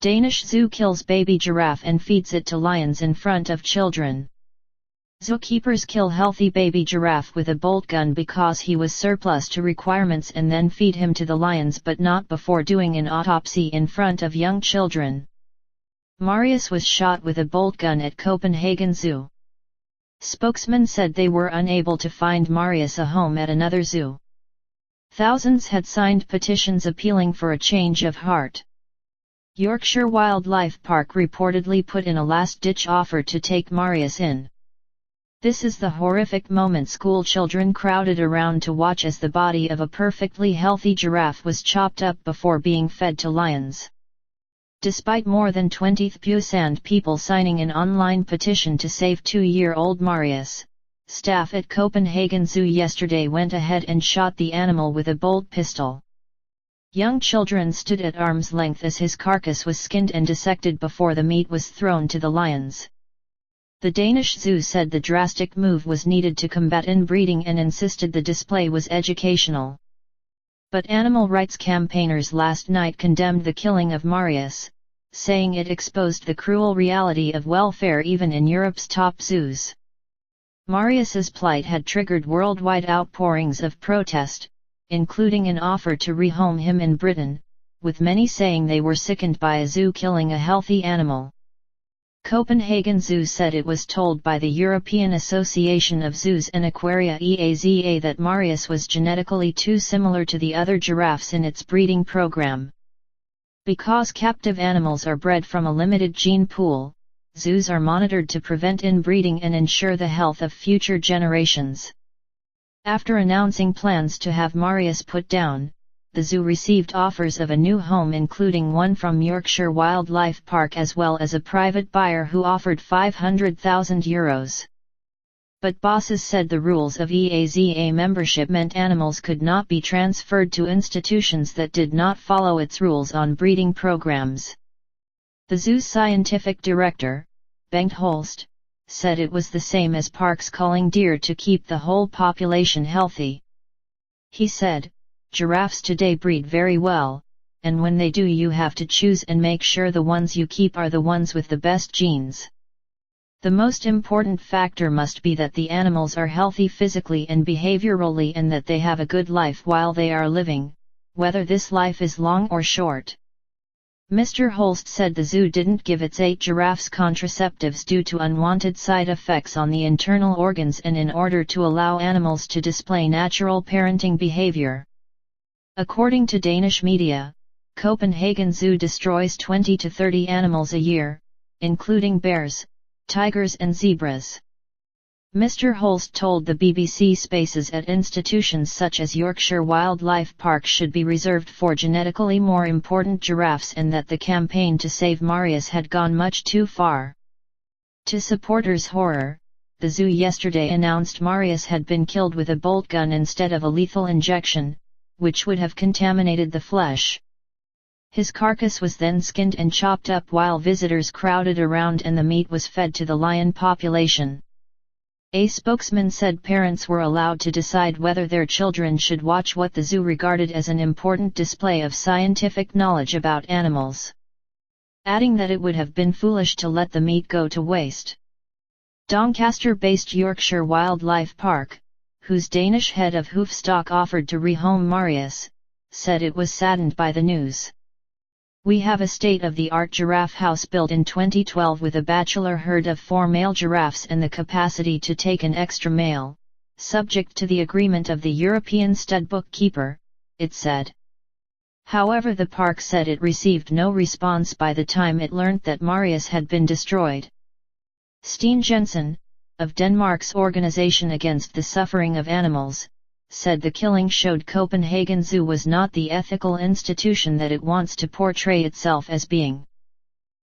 Danish zoo kills baby giraffe and feeds it to lions in front of children. Zookeepers kill healthy baby giraffe with a bolt gun because he was surplus to requirements and then feed him to the lions, but not before doing an autopsy in front of young children. Marius was shot with a bolt gun at Copenhagen Zoo. Spokesman said they were unable to find Marius a home at another zoo. Thousands had signed petitions appealing for a change of heart. Yorkshire Wildlife Park reportedly put in a last-ditch offer to take Marius in. This is the horrific moment school children crowded around to watch as the body of a perfectly healthy giraffe was chopped up before being fed to lions. Despite more than 20,000 people signing an online petition to save 2-year-old Marius, staff at Copenhagen Zoo yesterday went ahead and shot the animal with a bolt pistol. Young children stood at arm's length as his carcass was skinned and dissected before the meat was thrown to the lions. The Danish zoo said the drastic move was needed to combat inbreeding and insisted the display was educational. But animal rights campaigners last night condemned the killing of Marius, saying it exposed the cruel reality of welfare even in Europe's top zoos. Marius's plight had triggered worldwide outpourings of protest, including an offer to rehome him in Britain, with many saying they were sickened by a zoo killing a healthy animal. Copenhagen Zoo said it was told by the European Association of Zoos and Aquaria EAZA that Marius was genetically too similar to the other giraffes in its breeding program. Because captive animals are bred from a limited gene pool, zoos are monitored to prevent inbreeding and ensure the health of future generations. After announcing plans to have Marius put down, the zoo received offers of a new home, including one from Yorkshire Wildlife Park as well as a private buyer who offered €500,000. But bosses said the rules of EAZA membership meant animals could not be transferred to institutions that did not follow its rules on breeding programs. The zoo's scientific director, Bengt Holst, said it was the same as parks culling deer to keep the whole population healthy. He said, "Giraffes today breed very well, and when they do you have to choose and make sure the ones you keep are the ones with the best genes. The most important factor must be that the animals are healthy physically and behaviorally and that they have a good life while they are living, whether this life is long or short." Mr. Holst said the zoo didn't give its 8 giraffes contraceptives due to unwanted side effects on the internal organs and in order to allow animals to display natural parenting behavior. According to Danish media, Copenhagen Zoo destroys 20 to 30 animals a year, including bears, tigers and zebras. Mr. Holst told the BBC spaces at institutions such as Yorkshire Wildlife Park should be reserved for genetically more important giraffes and that the campaign to save Marius had gone much too far. To supporters' horror, the zoo yesterday announced Marius had been killed with a bolt gun instead of a lethal injection, which would have contaminated the flesh. His carcass was then skinned and chopped up while visitors crowded around and the meat was fed to the lion population. A spokesman said parents were allowed to decide whether their children should watch what the zoo regarded as an important display of scientific knowledge about animals, adding that it would have been foolish to let the meat go to waste. Doncaster-based Yorkshire Wildlife Park, whose Danish head of Hoofstock offered to rehome Marius, said it was saddened by the news. "We have a state-of-the-art giraffe house built in 2012 with a bachelor herd of 4 male giraffes and the capacity to take an extra male, subject to the agreement of the European stud bookkeeper," it said. However, the park said it received no response by the time it learnt that Marius had been destroyed. Steen Jensen, of Denmark's Organization Against the Suffering of Animals, said the killing showed Copenhagen Zoo was not the ethical institution that it wants to portray itself as being.